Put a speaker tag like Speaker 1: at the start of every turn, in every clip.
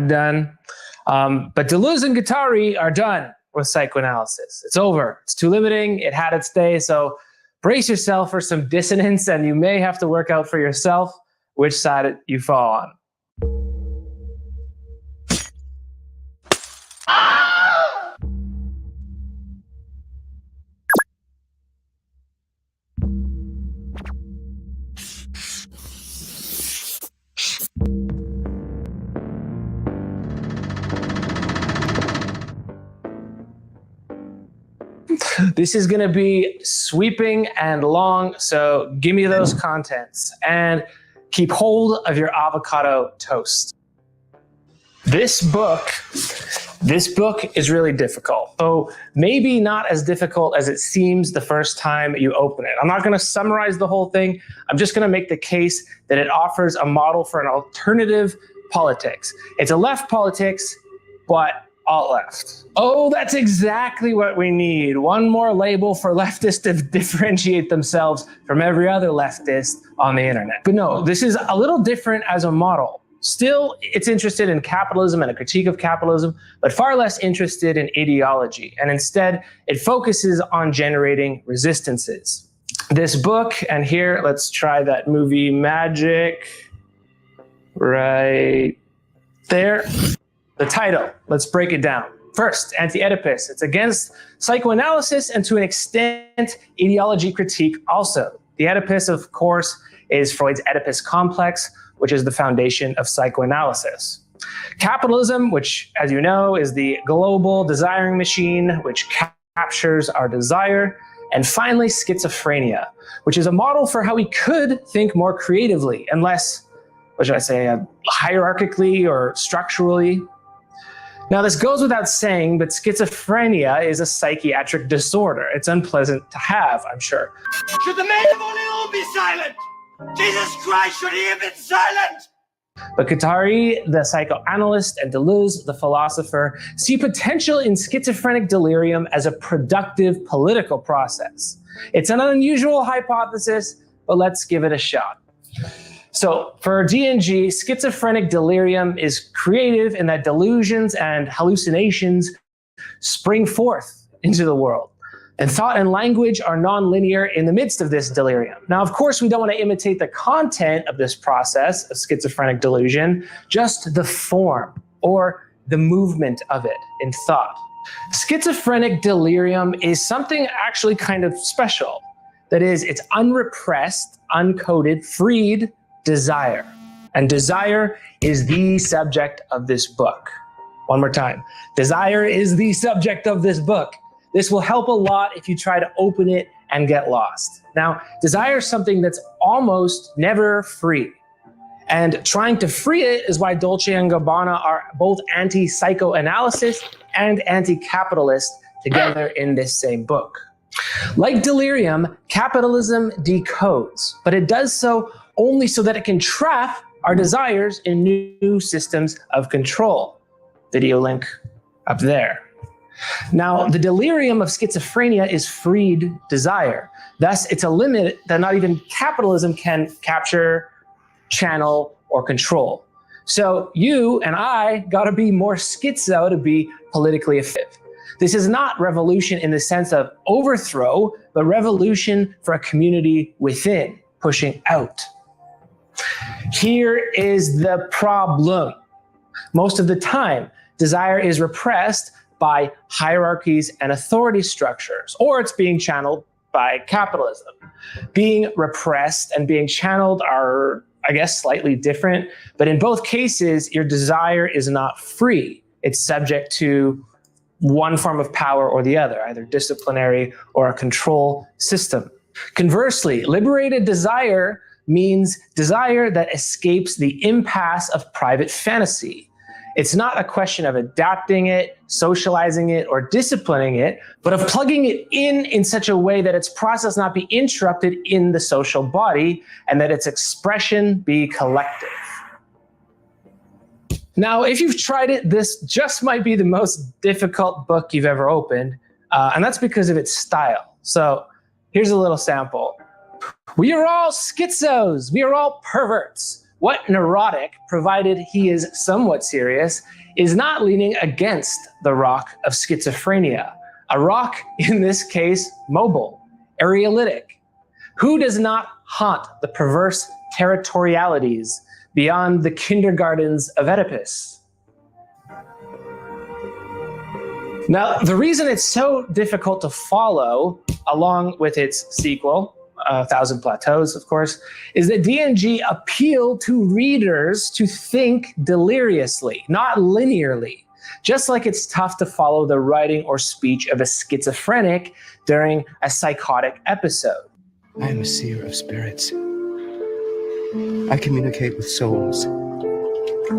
Speaker 1: had done. But Deleuze and Guattari are done with psychoanalysis. It's over. It's too limiting. It had its day. So brace yourself for some dissonance, and you may have to work out for yourself which side you fall on. This is going to be sweeping and long, so give me those contents and keep hold of your avocado toast. This book is really difficult. So maybe not as difficult as it seems the first time you open it. I'm not going to summarize the whole thing. I'm just going to make the case that it offers a model for an alternative politics. It's a left politics, but alt-left. Oh, that's exactly what we need. One more label for leftists to differentiate themselves from every other leftist on the internet. But no, this is a little different as a model. Still, it's interested in capitalism and a critique of capitalism, but far less interested in ideology. And instead, it focuses on generating resistances. This book, and here, let's try that movie magic right there. The title, let's break it down. First, Anti-Édipo. It's against psychoanalysis and to an extent, ideology critique also. The Oedipus, of course, is Freud's Oedipus complex, which is the foundation of psychoanalysis. Capitalism, which, as you know, is the global desiring machine, which captures our desire. And finally, schizophrenia, which is a model for how we could think more creatively and less, what should I say, hierarchically or structurally. Now, this goes without saying, but schizophrenia is a psychiatric disorder. It's unpleasant to have, I'm sure.
Speaker 2: Should the men of Orleans be silent? Jesus Christ, should he have been silent?
Speaker 1: But Guattari, the psychoanalyst, and Deleuze, the philosopher, see potential in schizophrenic delirium as a productive political process. It's an unusual hypothesis, but let's give it a shot. So for DNG, schizophrenic delirium is creative in that delusions and hallucinations spring forth into the world. And thought and language are nonlinear in the midst of this delirium. Now, of course, we don't want to imitate the content of this process of schizophrenic delusion, just the form or the movement of it in thought. Schizophrenic delirium is something actually kind of special. That is, it's unrepressed, uncoded, freed desire. And desire is the subject of this book. One more time. Desire is the subject of this book. This will help a lot if you try to open it and get lost. Now, desire is something that's almost never free. And trying to free it is why Dolce and Gabbana are both anti-psychoanalysis and anti-capitalist together in this same book. Like delirium, capitalism decodes, but it does so only so that it can trap our desires in new systems of control. Video link up there. Now, the delirium of schizophrenia is freed desire. Thus, it's a limit that not even capitalism can capture, channel, or control. So you and I gotta be more schizo to be politically effective. This is not revolution in the sense of overthrow, but revolution for a community within, pushing out. Here is the problem. Most of the time, desire is repressed by hierarchies and authority structures, or it's being channeled by capitalism. Being repressed and being channeled are, I guess, slightly different, but in both cases, your desire is not free. It's subject to one form of power or the other, either disciplinary or a control system. Conversely, liberated desire means desire that escapes the impasse of private fantasy. It's not a question of adapting it, socializing it, or disciplining it, but of plugging it in such a way that its process not be interrupted in the social body and that its expression be collective. Now, if you've tried it, this just might be the most difficult book you've ever opened, and that's because of its style. So here's a little sample. We are all schizos. We are all perverts. what neurotic, provided he is somewhat serious, is not leaning against the rock of schizophrenia? A rock, in this case, mobile, areolytic. Who does not haunt the perverse territorialities beyond the kindergartens of Oedipus? Now, the reason it's so difficult to follow, along with its sequel, 1,000 Plateaus, of course, is that DNG appeal to readers to think deliriously, not linearly, just like it's tough to follow the writing or speech of a schizophrenic during a psychotic episode.
Speaker 3: I am a seer of spirits. I communicate with souls.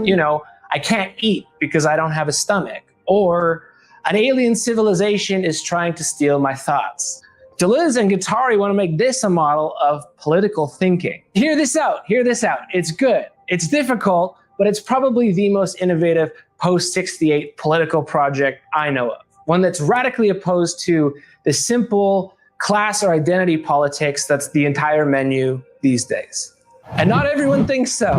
Speaker 1: You know, I can't eat because I don't have a stomach, or an alien civilization is trying to steal my thoughts. Deleuze and Guattari want to make this a model of political thinking. Hear this out, hear this out. It's good. It's difficult, but it's probably the most innovative post-68 political project I know of. One that's radically opposed to the simple class or identity politics that's the entire menu these days. And not everyone thinks so.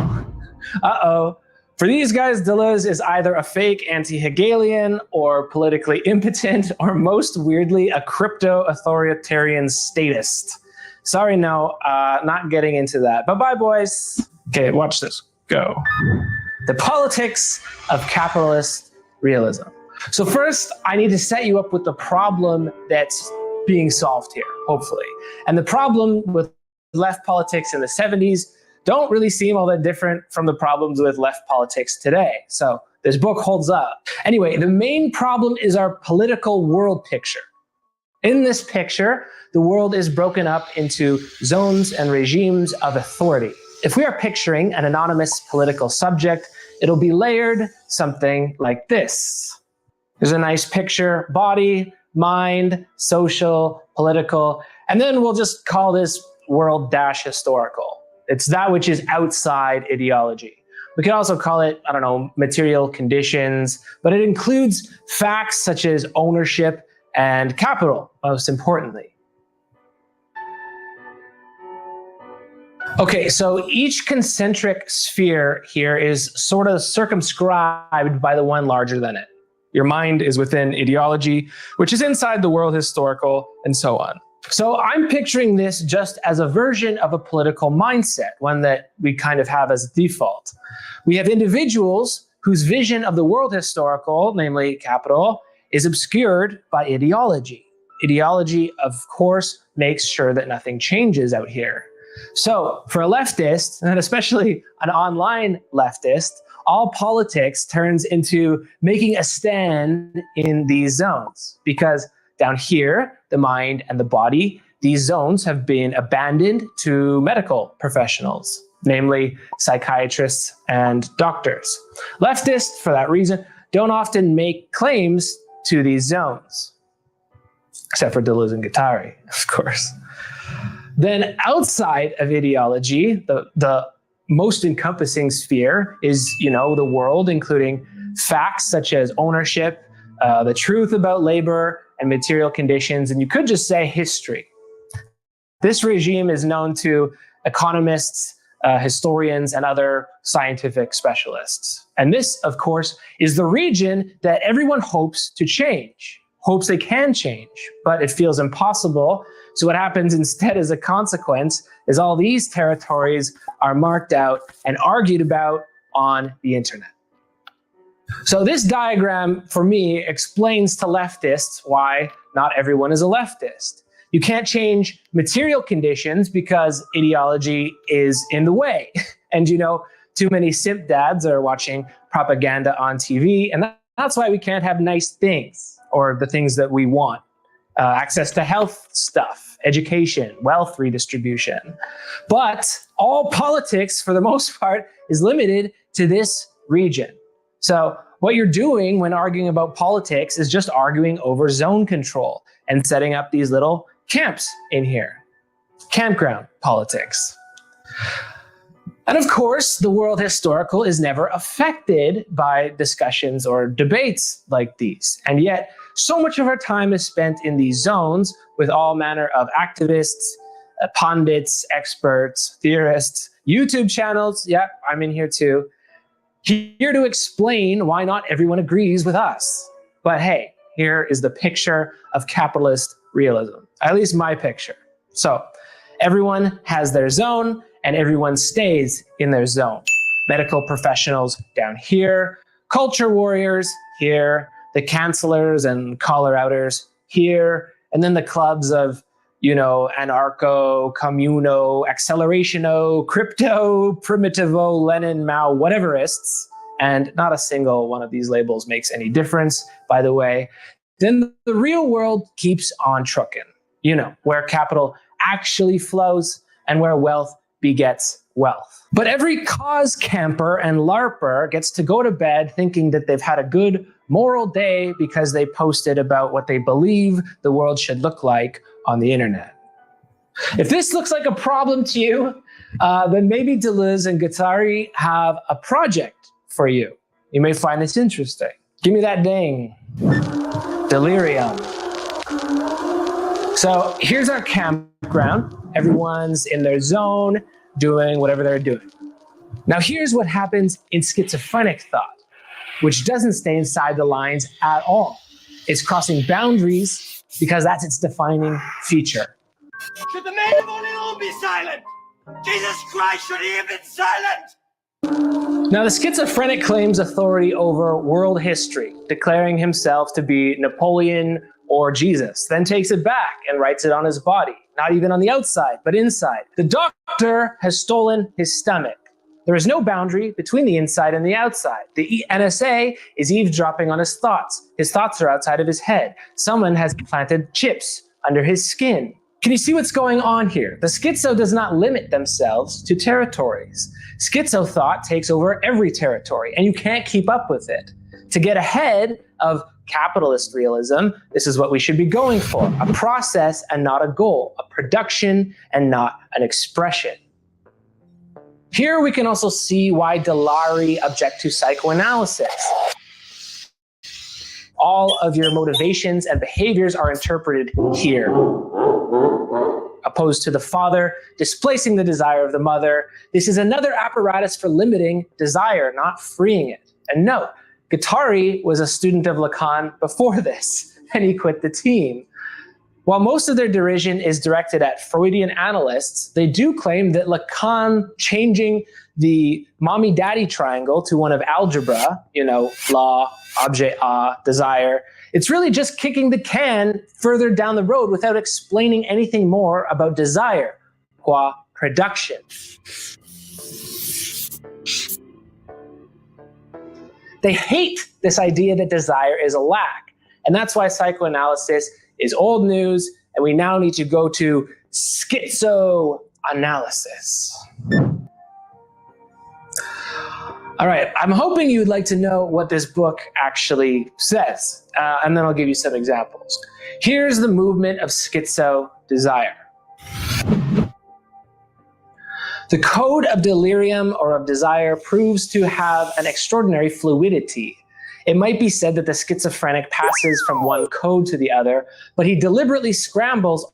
Speaker 1: Uh-oh. For these guys, Deleuze is either a fake anti-Hegelian or politically impotent, or most weirdly, a crypto-authoritarian statist. Sorry, no, not getting into that. Bye-bye, boys. Okay, watch this. Go. The politics of capitalist realism. So first, I need to set you up with the problem that's being solved here, hopefully. And the problem with left politics in the 70s don't really seem all that different from the problems with left politics today. So this book holds up. Anyway, the main problem is our political world picture. In this picture, the world is broken up into zones and regimes of authority. If we are picturing an anonymous political subject, it'll be layered something like this. There's a nice picture: body, mind, social, political, and then we'll just call this world -historical. It's that which is outside ideology. We could also call it, I don't know, material conditions, but it includes facts such as ownership and capital, most importantly. Okay, so each concentric sphere here is sort of circumscribed by the one larger than it. Your mind is within ideology, which is inside the world historical, and so on. So I'm picturing this just as a version of a political mindset, one that we kind of have as default. We have individuals whose vision of the world historical, namely capital, is obscured by ideology. Ideology, of course, makes sure that nothing changes out here. So for a leftist, and especially an online leftist, all politics turns into making a stand in these zones, because down here, the mind and the body, these zones have been abandoned to medical professionals, namely psychiatrists and doctors. Leftists, for that reason, don't often make claims to these zones, except for Deleuze and Guattari, of course. Then outside of ideology, the most encompassing sphere is, you know, the world, including facts such as ownership, the truth about labor and material conditions, and you could just say history. This regime is known to economists, historians, and other scientific specialists. And this, of course, is the region that everyone hopes to change, hopes they can change, but it feels impossible. So what happens instead as a consequence is all these territories are marked out and argued about on the internet. So this diagram, for me, explains to leftists why not everyone is a leftist. You can't change material conditions because ideology is in the way. And you know, too many simp dads are watching propaganda on TV, and that's why we can't have nice things, or the things that we want. Access to health stuff, education, wealth redistribution. But all politics, for the most part, is limited to this region. So what you're doing when arguing about politics is just arguing over zone control and setting up these little camps in here. Campground politics. And of course, the world historical is never affected by discussions or debates like these. And yet, so much of our time is spent in these zones with all manner of activists, pundits, experts, theorists, YouTube channels, yep, I'm in here too, here to explain why not everyone agrees with us. But hey, here is the picture of capitalist realism, at least my picture. So everyone has their zone and everyone stays in their zone. Medical professionals down here, culture warriors here, the cancelers and caller outers here, and then the clubs of, you know, anarcho, communo, accelerationo, crypto, primitivo, Lenin, Mao, whateverists. And not a single one of these labels makes any difference, by the way. Then the real world keeps on trucking, you know, where capital actually flows and where wealth begets wealth. But every cause camper and LARPer gets to go to bed thinking that they've had a good moral day because they posted about what they believe the world should look like on the internet. If this looks like a problem to you, then maybe Deleuze and Guattari have a project for you. You may find this interesting. Give me that ding. Delirium. So here's our campground. Everyone's in their zone, doing whatever they're doing. Now here's what happens in schizophrenic thought, which doesn't stay inside the lines at all. It's crossing boundaries because that's its defining feature.
Speaker 2: Should the man of Orleans be silent? Jesus Christ, should he have been silent?
Speaker 1: Now, the schizophrenic claims authority over world history, declaring himself to be Napoleon or Jesus, then takes it back and writes it on his body, not even on the outside, but inside. The doctor has stolen his stomach. There is no boundary between the inside and the outside. The NSA is eavesdropping on his thoughts. His thoughts are outside of his head. Someone has planted chips under his skin. Can you see what's going on here? The schizo does not limit themselves to territories. Schizo thought takes over every territory, and you can't keep up with it. To get ahead of capitalist realism, this is what we should be going for: a process and not a goal, a production and not an expression. Here we can also see why Delari object to psychoanalysis. All of your motivations and behaviors are interpreted here, opposed to the father displacing the desire of the mother. This is another apparatus for limiting desire, not freeing it. And note, Guattari was a student of Lacan before this, and he quit the team. While most of their derision is directed at Freudian analysts, they do claim that Lacan changing the mommy-daddy triangle to one of algebra, you know, law, objet, desire, it's really just kicking the can further down the road without explaining anything more about desire, qua production. They hate this idea that desire is a lack, and that's why psychoanalysis is old news, and we now need to go to schizoanalysis. All right, I'm hoping you'd like to know what this book actually says, and then I'll give you some examples. Here's the movement of schizo desire. The code of delirium or of desire proves to have an extraordinary fluidity. It might be said that the schizophrenic passes from one code to the other, but he deliberately scrambles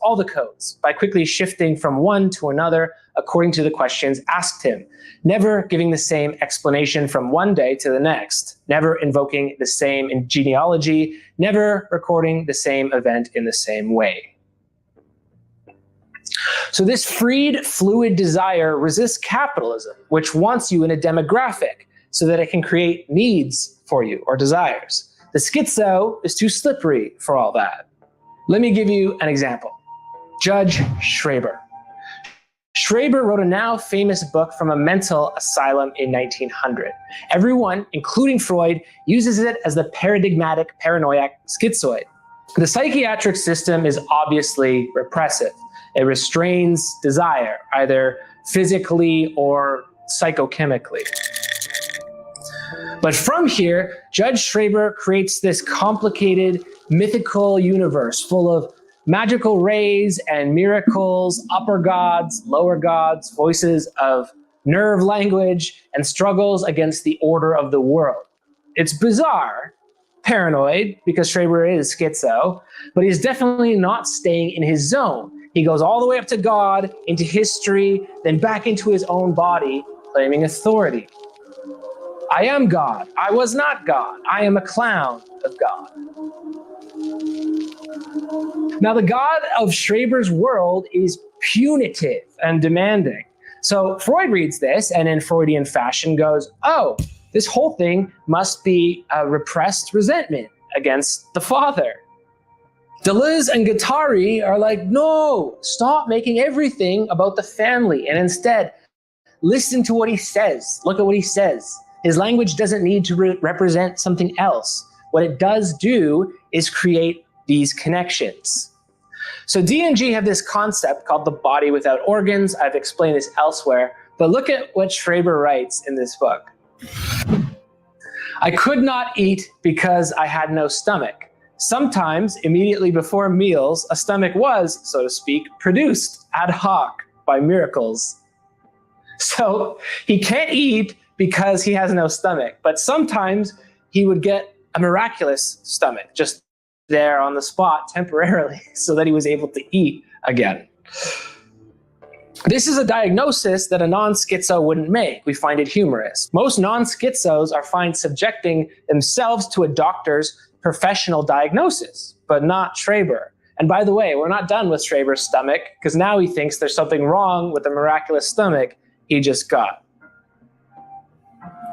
Speaker 1: all the codes by quickly shifting from one to another according to the questions asked him, never giving the same explanation from one day to the next, never invoking the same genealogy, never recording the same event in the same way. So this freed, fluid desire resists capitalism, which wants you in a demographic so that it can create needs for you or desires. The schizo is too slippery for all that. Let me give you an example. Judge Schreber. Schreber wrote a now famous book from a mental asylum in 1900. Everyone, including Freud, uses it as the paradigmatic paranoiac schizoid. The psychiatric system is obviously repressive. It restrains desire, either physically or psychochemically. But from here, Judge Schreber creates this complicated mythical universe full of magical rays and miracles, upper gods, lower gods, voices of nerve language, and struggles against the order of the world. It's bizarre, paranoid, because Schreber is schizo, but he's definitely not staying in his zone. he goes all the way up to God, into history, then back into his own body, claiming authority. I am God. I was not God. I am a clown of God. Now, the God of Schreber's world is punitive and demanding. So Freud reads this and in Freudian fashion goes, oh, this whole thing must be a repressed resentment against the father. Deleuze and Guattari are like, no, stop making everything about the family and instead listen to what he says. Look at what he says. His language doesn't need to represent something else. What it does do is create these connections. So D and G have this concept called the body without organs. I've explained this elsewhere, but look at what Schreber writes in this book. I could not eat because I had no stomach. Sometimes, immediately before meals, a stomach was, so to speak, produced ad hoc by miracles. So he can't eat because he has no stomach, but sometimes he would get a miraculous stomach just there on the spot temporarily so that he was able to eat again. This is a diagnosis that a non-schizo wouldn't make. We find it humorous. Most non-schizos are fine subjecting themselves to a doctor's professional diagnosis, but not Schreber. And by the way, we're not done with Schreber's stomach because now he thinks there's something wrong with the miraculous stomach he just got.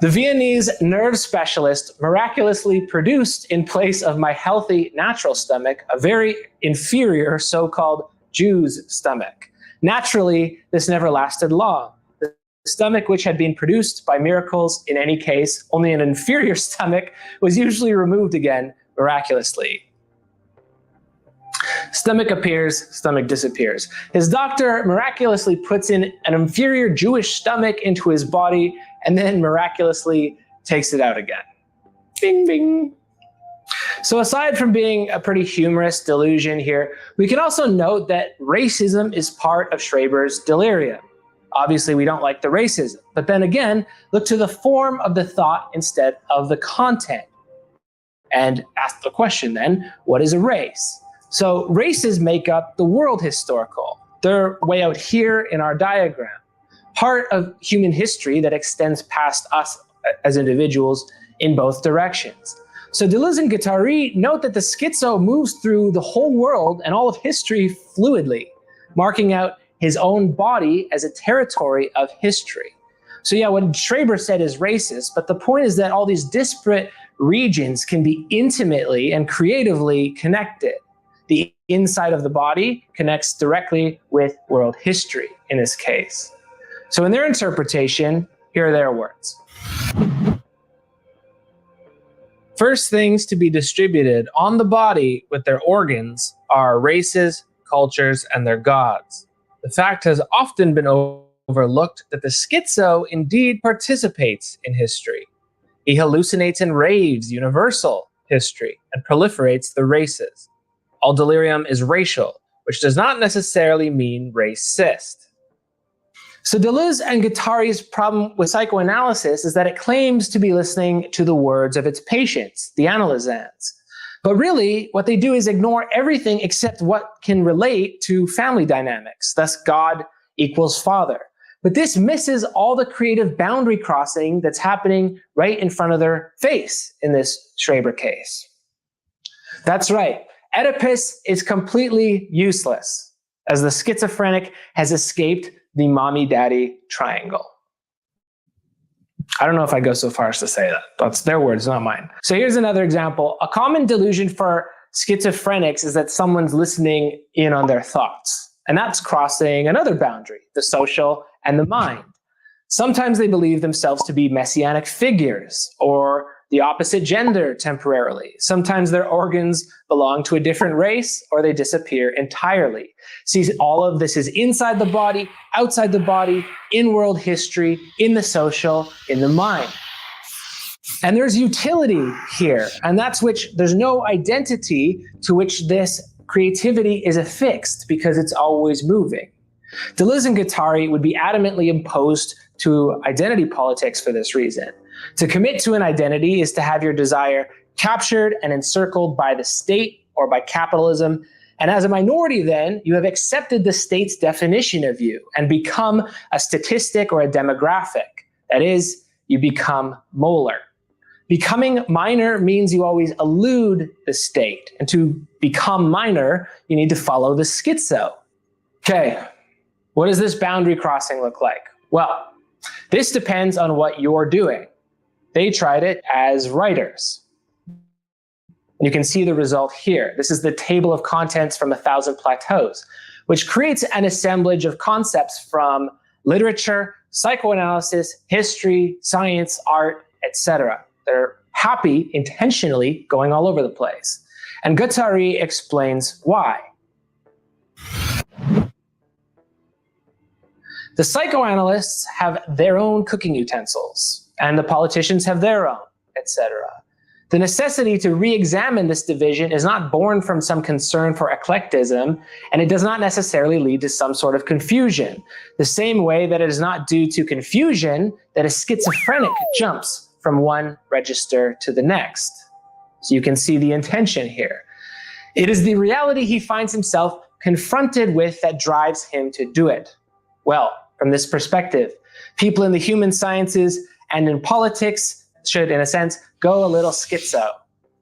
Speaker 1: The Viennese nerve specialist miraculously produced in place of my healthy natural stomach a very inferior so-called Jew's stomach. Naturally, this never lasted long. The stomach which had been produced by miracles, in any case, only an inferior stomach, was usually removed again miraculously. Stomach appears, stomach disappears. His doctor miraculously puts in an inferior Jewish stomach into his body and then miraculously takes it out again. Bing, bing. So aside from being a pretty humorous delusion here, we can also note that racism is part of Schreber's delirium. Obviously, we don't like the racism, but then again, look to the form of the thought instead of the content. And ask the question then, what is a race? So races make up the world historical. They're way out here in our diagram. Part of human history that extends past us as individuals in both directions. So Deleuze and Guattari note that the schizo moves through the whole world and all of history fluidly, marking out his own body as a territory of history. So yeah, what Schreber said is racist, but the point is that all these disparate regions can be intimately and creatively connected. The inside of the body connects directly with world history in this case. So in their interpretation, here are their words. First things to be distributed on the body with their organs are races, cultures, and their gods. The fact has often been overlooked that the schizo indeed participates in history. He hallucinates and raves universal history and proliferates the races. All delirium is racial, which does not necessarily mean racist. So Deleuze and Guattari's problem with psychoanalysis is that it claims to be listening to the words of its patients, the analysans. But really, what they do is ignore everything except what can relate to family dynamics, thus God equals father. But this misses all the creative boundary crossing that's happening right in front of their face in this Schreber case. That's right. Oedipus is completely useless, as the schizophrenic has escaped the mommy-daddy triangle. I don't know if I'd go so far as to say that. That's their words, not mine. So here's another example. A common delusion for schizophrenics is that someone's listening in on their thoughts. And that's crossing another boundary, the social and the mind. Sometimes they believe themselves to be messianic figures or the opposite gender temporarily. Sometimes their organs belong to a different race or they disappear entirely. See, all of this is inside the body, outside the body, in world history, in the social, in the mind. And there's utility here, and that's which there's no identity to which this creativity is affixed because it's always moving. Deleuze and Guattari would be adamantly opposed to identity politics for this reason. To commit to an identity is to have your desire captured and encircled by the state or by capitalism, And as a minority then, you have accepted the state's definition of you and become a statistic or a demographic. That is, you become molar. Becoming minor means you always elude the state. And to become minor, you need to follow the schizo. Okay, what does this boundary crossing look like? Well, this depends on what you're doing. They tried it as writers. You can see the result here. This is the table of contents from 1,000 Plateaus, which creates an assemblage of concepts from literature, psychoanalysis, history, science, art, etc. They're happy, intentionally going all over the place. And Guattari explains why. The psychoanalysts have their own cooking utensils, and the politicians have their own, etc. The necessity to re-examine this division is not born from some concern for eclectism, and it does not necessarily lead to some sort of confusion. The same way that it is not due to confusion that a schizophrenic jumps from one register to the next. So you can see the intention here. It is the reality he finds himself confronted with that drives him to do it. Well, from this perspective, people in the human sciences and in politics should, in a sense, go a little schizo,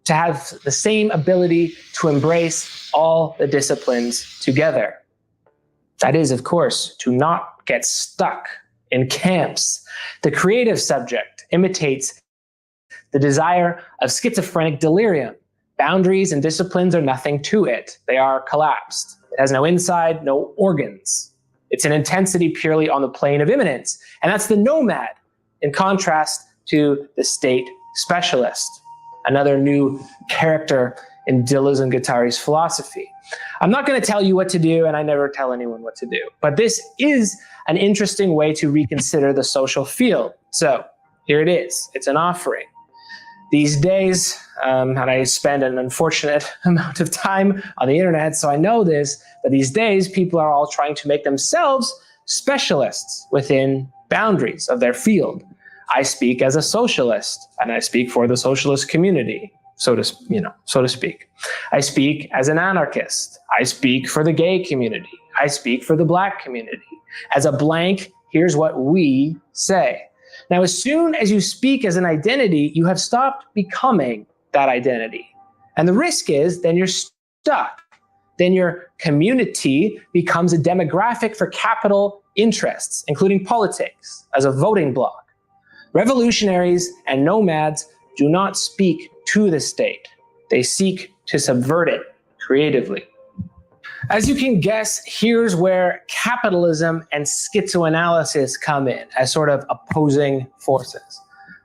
Speaker 1: to have the same ability to embrace all the disciplines together. That is, of course, to not get stuck in camps. The creative subject imitates the desire of schizophrenic delirium. Boundaries and disciplines are nothing to it. They are collapsed. It has no inside, no organs. It's an intensity purely on the plane of immanence. And that's the nomad, in contrast to the state specialist, another new character in Deleuze and Guattari's philosophy. I'm not going to tell you what to do, and I never tell anyone what to do, but this is an interesting way to reconsider the social field. So here it is. It's an offering. These days, and I spend an unfortunate amount of time on the internet, so I know this, but these days people are all trying to make themselves specialists within boundaries of their field. I speak as a socialist, and I speak for the socialist community, so to speak. I speak as an anarchist. I speak for the gay community. I speak for the black community. As a blank, here's what we say. Now, as soon as you speak as an identity, you have stopped becoming that identity. And the risk is then you're stuck. Then your community becomes a demographic for capital interests, including politics, as a voting bloc. Revolutionaries and nomads do not speak to the state. They seek to subvert it creatively. As you can guess, here's where capitalism and schizoanalysis come in as sort of opposing forces.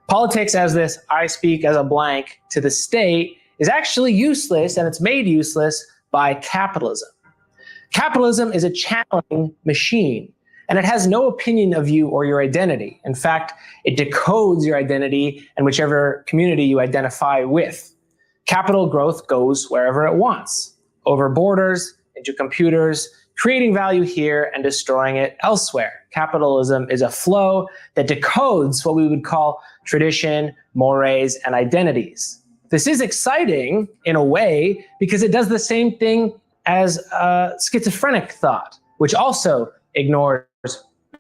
Speaker 1: Politics as this I speak as a blank to the state is actually useless, and it's made useless by capitalism. Capitalism is a channeling machine, and it has no opinion of you or your identity. In fact, it decodes your identity and whichever community you identify with. Capital growth goes wherever it wants, over borders, into computers, creating value here and destroying it elsewhere. Capitalism is a flow that decodes what we would call tradition, mores, and identities. This is exciting in a way because it does the same thing as schizophrenic thought, which also ignores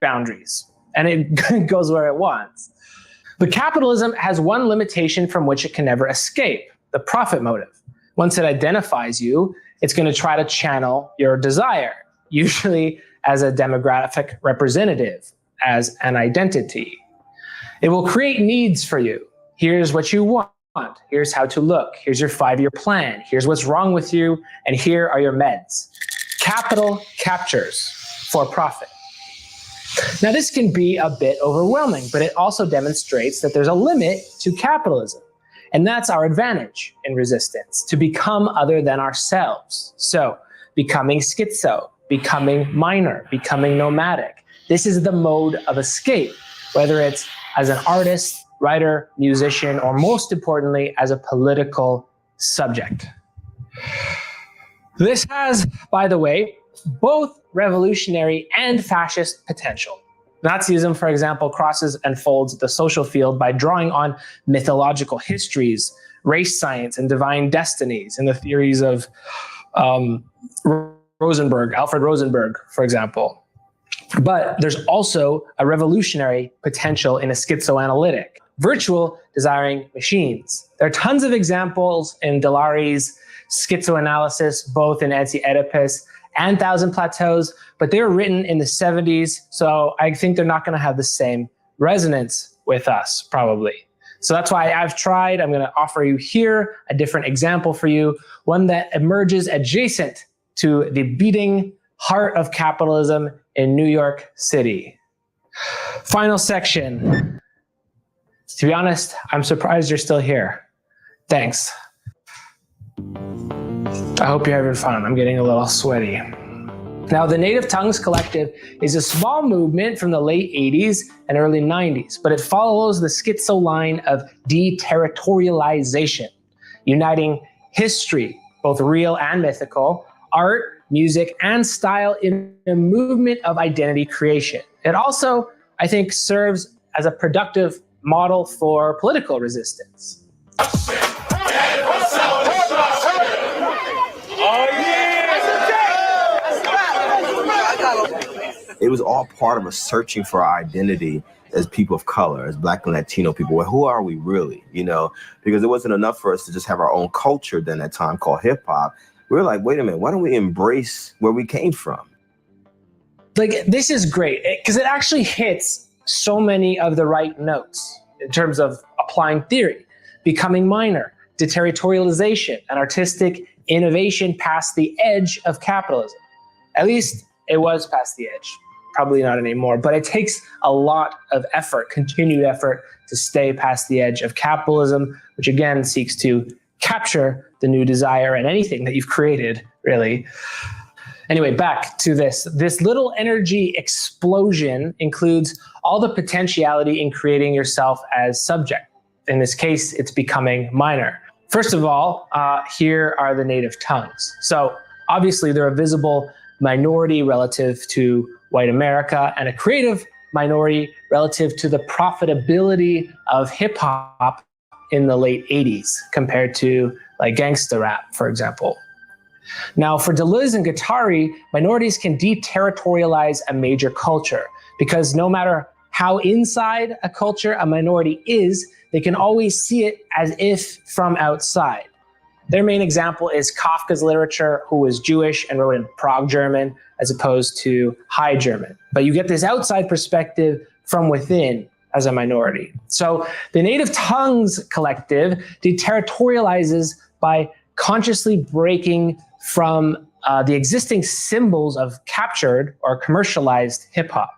Speaker 1: boundaries, and it goes where it wants. But capitalism has one limitation from which it can never escape: the profit motive. Once it identifies you, it's going to try to channel your desire, usually as a demographic representative, as an identity. It will create needs for you. Here's what you want. Here's how to look. Here's your 5-year plan. Here's what's wrong with you. And here are your meds. Capital captures for profit. Now, this can be a bit overwhelming, but it also demonstrates that there's a limit to capitalism. And that's our advantage in resistance, to become other than ourselves. So becoming schizo, becoming minor, becoming nomadic. This is the mode of escape, whether it's as an artist, writer, musician, or most importantly, as a political subject. This has, by the way, both revolutionary and fascist potential. Nazism, for example, crosses and folds the social field by drawing on mythological histories, race science, and divine destinies, and the theories of Alfred Rosenberg, for example. But there's also a revolutionary potential in a schizoanalytic, virtual desiring machines. There are tons of examples in Deleuze's schizoanalysis, both in Anti-Édipo and Thousand Plateaus, but they were written in the 70s, so I think they're not going to have the same resonance with us, probably. So that's why I'm going to offer you here a different example for you, one that emerges adjacent to the beating heart of capitalism in New York City. Final section. To be honest, I'm surprised you're still here. Thanks. I hope you're having fun. I'm getting a little sweaty. Now, the Native Tongues Collective is a small movement from the late 80s and early 90s, but it follows the schizo line of deterritorialization, uniting history, both real and mythical, art, music, and style in a movement of identity creation. It also, I think, serves as a productive model for political resistance.
Speaker 4: It was all part of a searching for our identity as people of color, as Black and Latino people. Well, who are we really? You know, because it wasn't enough for us to just have our own culture during that time called hip hop. We were like, wait a minute, why don't we embrace where we came from?
Speaker 1: Like, this is great because it actually hits so many of the right notes in terms of applying theory, becoming minor, deterritorialization, and artistic innovation past the edge of capitalism. At least it was past the edge. Probably not anymore, but it takes a lot of effort, continued effort, to stay past the edge of capitalism, which again seeks to capture the new desire and anything that you've created, really. Anyway, back to this. This little energy explosion includes all the potentiality in creating yourself as subject. In this case, it's becoming minor. First of all, here are the native tongues. So obviously they're a visible minority relative to white America and a creative minority relative to the profitability of hip hop in the late 80s compared to like gangsta rap, for example. Now, for Deleuze and Guattari, minorities can deterritorialize a major culture because no matter how inside a culture a minority is, they can always see it as if from outside. Their main example is Kafka's literature, who was Jewish and wrote in Prague German as opposed to High German. But you get this outside perspective from within as a minority. So the Native Tongues Collective deterritorializes by consciously breaking from the existing symbols of captured or commercialized hip hop.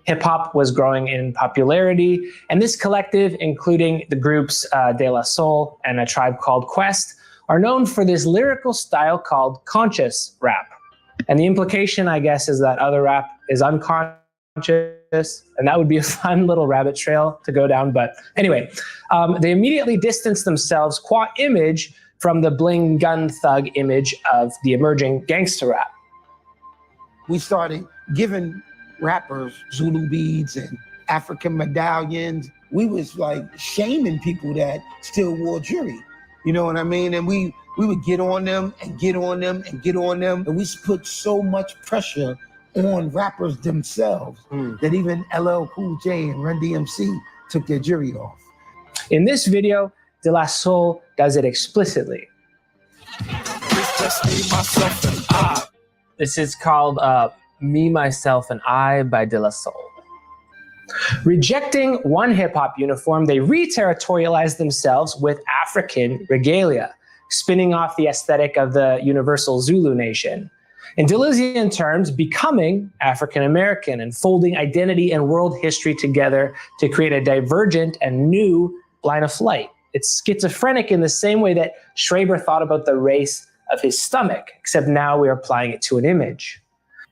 Speaker 1: Hip hop was growing in popularity, and this collective, including the groups De La Soul and A Tribe Called Quest, are known for this lyrical style called conscious rap. And the implication, I guess, is that other rap is unconscious, and that would be a fun little rabbit trail to go down. But anyway, they immediately distance themselves qua image from the bling gun thug image of the emerging gangster rap.
Speaker 5: We started giving rappers Zulu beads and African medallions. We was like shaming people that still wore jewelry. You know what I mean? And we would get on them and get on them and get on them. And we put so much pressure on rappers themselves that even LL Cool J and Run DMC took their jury off.
Speaker 1: In this video, De La Soul does it explicitly. This is called Me, Myself, and I by De La Soul. Rejecting one hip-hop uniform, they re-territorialize themselves with African regalia, spinning off the aesthetic of the universal Zulu nation. In Deleuzean terms, becoming African-American and folding identity and world history together to create a divergent and new line of flight. It's schizophrenic in the same way that Schreber thought about the race of his stomach, except now we're applying it to an image.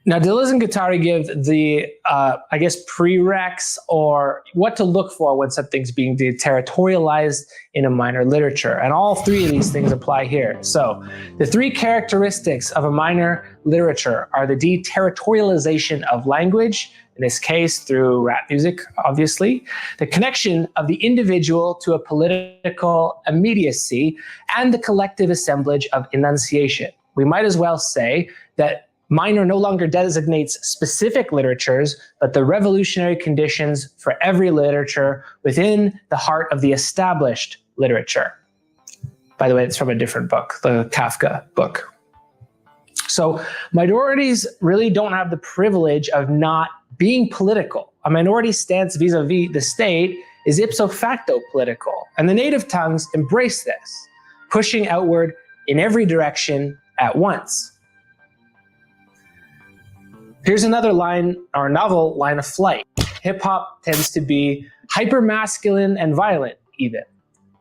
Speaker 1: Now, Deleuze and Guattari give the, I guess, prereqs or what to look for when something's being deterritorialized in a minor literature. And all three of these things apply here. So the three characteristics of a minor literature are the deterritorialization of language, in this case through rap music, obviously, the connection of the individual to a political immediacy, and the collective assemblage of enunciation, we might as well say that minor no longer designates specific literatures, but the revolutionary conditions for every literature within the heart of the established literature. By the way, it's from a different book, the Kafka book. So minorities really don't have the privilege of not being political. A minority stance vis-a-vis the state is ipso facto political, and the native tongues embrace this, pushing outward in every direction at once. Here's another line, or novel line of flight. Hip-hop tends to be hyper-masculine and violent, even.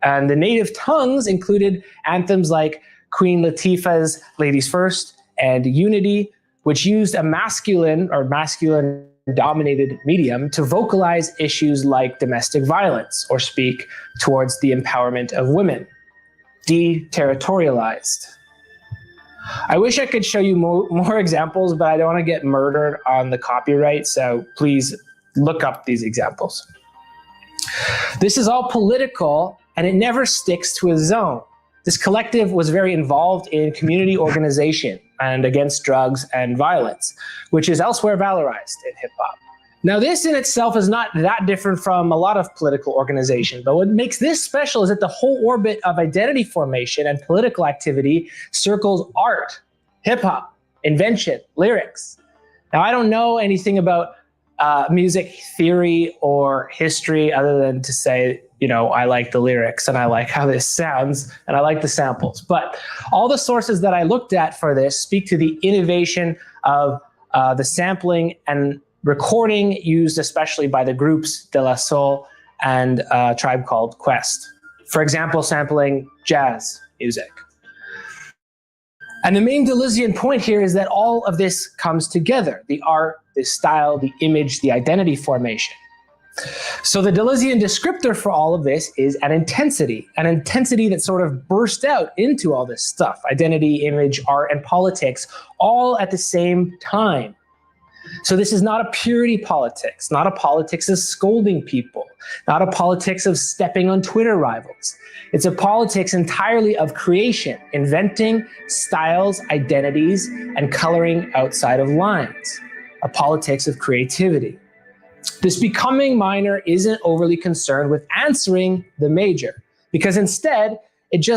Speaker 1: And the native tongues included anthems like Queen Latifah's Ladies First and Unity, which used a masculine or masculine-dominated medium to vocalize issues like domestic violence or speak towards the empowerment of women. Deterritorialized. I wish I could show you more examples, but I don't want to get murdered on the copyright, so please look up these examples. This is all political, and it never sticks to a zone. This collective was very involved in community organization and against drugs and violence, which is elsewhere valorized in hip-hop. Now, this in itself is not that different from a lot of political organization, but what makes this special is that the whole orbit of identity formation and political activity circles art, hip-hop, invention, lyrics. Now, I don't know anything about music theory or history other than to say, you know, I like the lyrics and I like how this sounds and I like the samples. But all the sources that I looked at for this speak to the innovation of the sampling and recording used especially by the groups De La Soul and a tribe called Quest. For example, sampling jazz music. And the main Deleuzian point here is that all of this comes together, the art, the style, the image, the identity formation. So the Deleuzian descriptor for all of this is an intensity that sort of burst out into all this stuff, identity, image, art, and politics, all at the same time. So this is not a purity politics, not a politics of scolding people, not a politics of stepping on Twitter rivals. It's a politics entirely of creation, inventing styles, identities, and coloring outside of lines. A politics of creativity. This becoming minor isn't overly concerned with answering the major, because instead it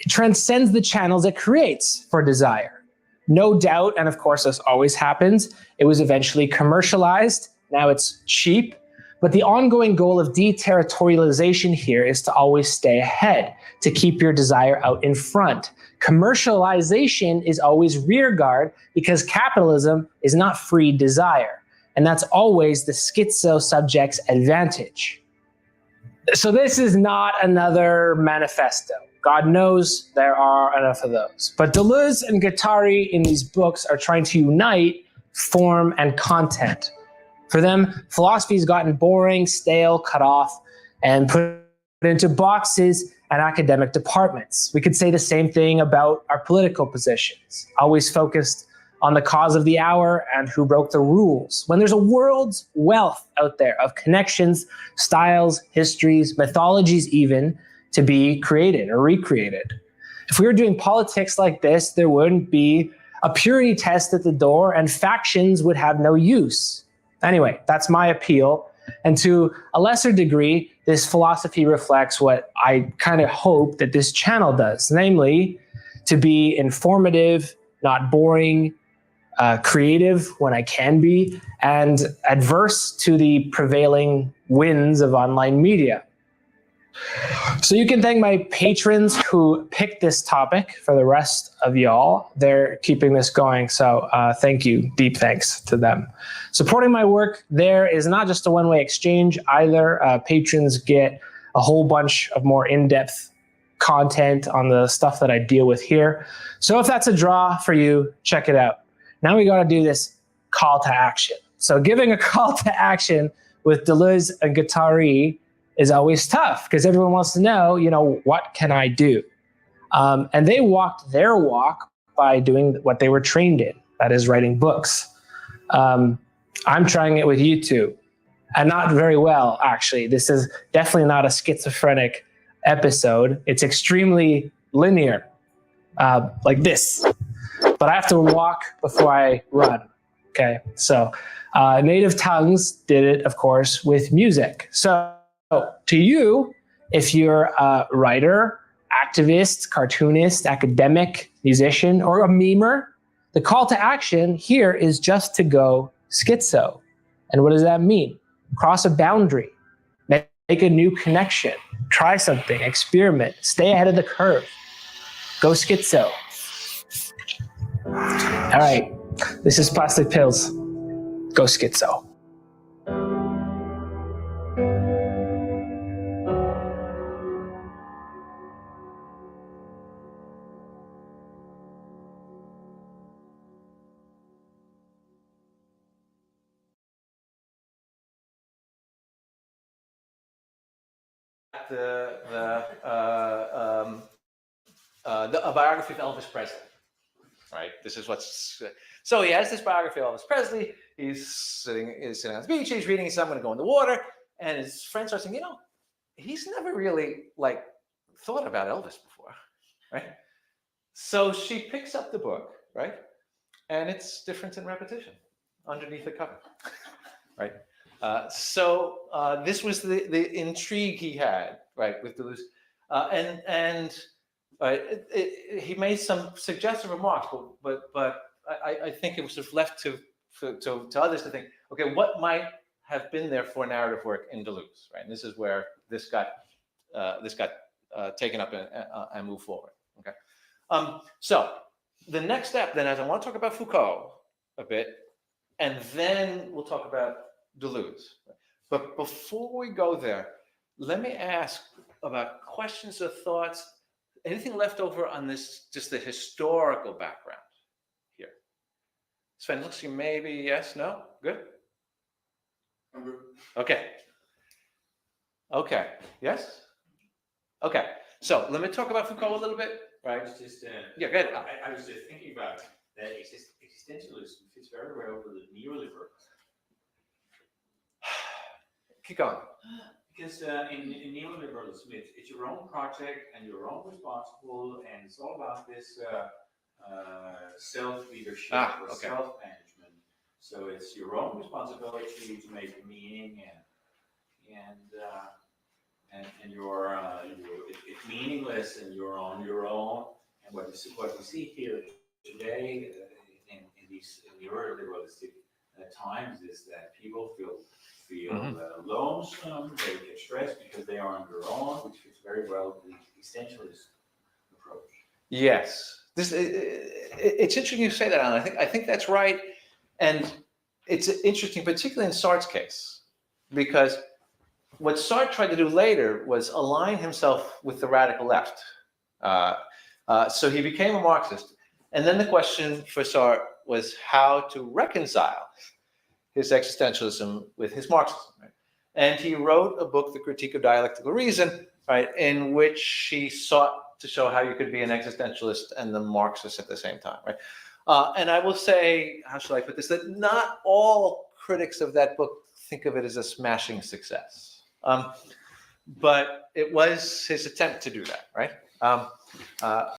Speaker 1: transcends the channels it creates for desire. No doubt, and of course this always happens, it was eventually commercialized, now it's cheap, but the ongoing goal of deterritorialization here is to always stay ahead, to keep your desire out in front. Commercialization is always rearguard because capitalism is not free desire, and that's always the schizo subject's advantage. So this is not another manifesto. God knows there are enough of those. But Deleuze and Guattari in these books are trying to unite form and content. For them, philosophy has gotten boring, stale, cut off, and put into boxes and academic departments. We could say the same thing about our political positions, always focused on the cause of the hour and who broke the rules, when there's a world's wealth out there of connections, styles, histories, mythologies even, to be created or recreated. If we were doing politics like this, there wouldn't be a purity test at the door and factions would have no use. Anyway, that's my appeal. And to a lesser degree, this philosophy reflects what I kind of hope that this channel does, namely to be informative, not boring, creative when I can be, and adverse to the prevailing winds of online media. So you can thank my patrons who picked this topic. For the rest of y'all, they're keeping this going. So thank you, deep thanks to them. Supporting my work there is not just a one-way exchange either. Patrons get a whole bunch of more in-depth content on the stuff that I deal with here. So if that's a draw for you, check it out. Now we got to do this call to action. So giving a call to action with Deleuze and Guattari is always tough because everyone wants to know, you know, what can I do? And they walked their walk by doing what they were trained in, that is writing books. I'm trying it with YouTube and not very well, actually. This is definitely not a schizophrenic episode. It's extremely linear, like this. but I have to walk before I run. Okay, so native tongues did it, of course, with music. So to you, if you're a writer, activist, cartoonist, academic, musician, or a memer, the call to action here is just to go schizo. And what does that mean? Cross a boundary, make a new connection, try something, experiment, stay ahead of the curve. Go schizo. All right, this is Plastic Pills. Go schizo.
Speaker 6: A biography of Elvis Presley, right? This is what's so he has this biography of Elvis Presley. He's sitting on the beach. He's reading. He says, "I'm going to go in the water," and his friends are saying, "You know, he's never really like thought about Elvis before, right?" So she picks up the book, right, and it's Difference in Repetition underneath the cover, right? This was the intrigue he had, right, with Deleuze, he made some suggestive remarks, but I think it was sort of left to others to think, okay, what might have been there for narrative work in Deleuze, right? And this is where this got taken up and moved forward. Okay, so the next step then is I want to talk about Foucault a bit, and then we'll talk about Deleuze. But before we go there, let me ask about questions or thoughts. Anything left over on this, just the historical background here? Sven, looks you maybe yes, no? Good? Okay. Okay, yes? Okay, so let me talk about Foucault a little bit, right?
Speaker 7: I was just,
Speaker 6: yeah, go ahead.
Speaker 7: I was just thinking about that existentialism fits very well with the neoliberalism.
Speaker 6: Keep going.
Speaker 7: Because in neoliberalism, it's your own project and you're own responsible, and it's all about this self-leadership or self-management. So it's your own responsibility to make meaning, and you're it's meaningless, and you're on your own. And what we see here today in the early liberalistic times is that people feel lonesome, they get stressed because they are on their own, which fits very well with the existentialist approach.
Speaker 6: Yes, it's interesting you say that, Alan. I think that's right, and it's interesting, particularly in Sartre's case, because what Sartre tried to do later was align himself with the radical left. So he became a Marxist, and then the question for Sartre was how to reconcile his existentialism with his Marxism. Right? And he wrote a book, The Critique of Dialectical Reason, right, in which he sought to show how you could be an existentialist and the Marxist at the same time. Right? And I will say, how shall I put this, that not all critics of that book think of it as a smashing success. But it was his attempt to do that, right?